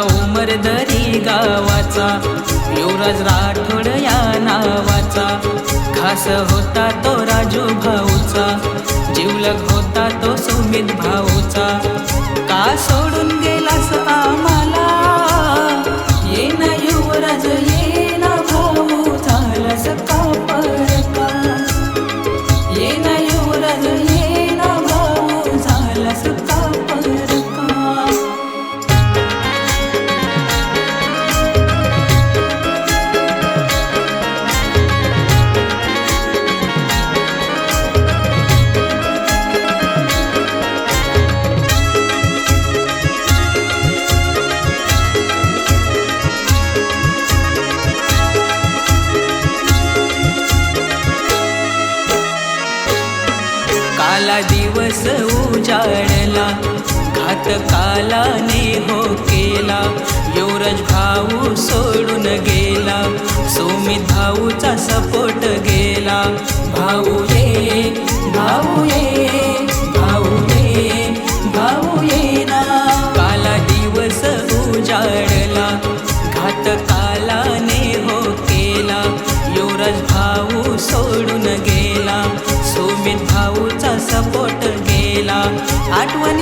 उमरदरी गावाचा युवराज राठोड या नावाचा, खास होता तो राजू भाऊचा, जिवलग होता तो सुमित भाऊचा। का सोडून गेलास आम्हाला, ये ना युवराज ये ना भाऊ, झालास का परका, ये ना युवराज ये ना भाऊ, झालास का परका। काला दिवस उजाडला, घात कालाने हो केला, युवराज भाऊ सोडून गेला, सुमित भाऊचा सपोर्ट गेला। भाऊ ये भाऊ ये भाऊ ये भाऊ ये ना, काला दिवस उजाडला, घात कालाने हो केला, युवराज भाऊ सोडून गेला, सुमित भाऊचा सपोर्ट गेला। आठवण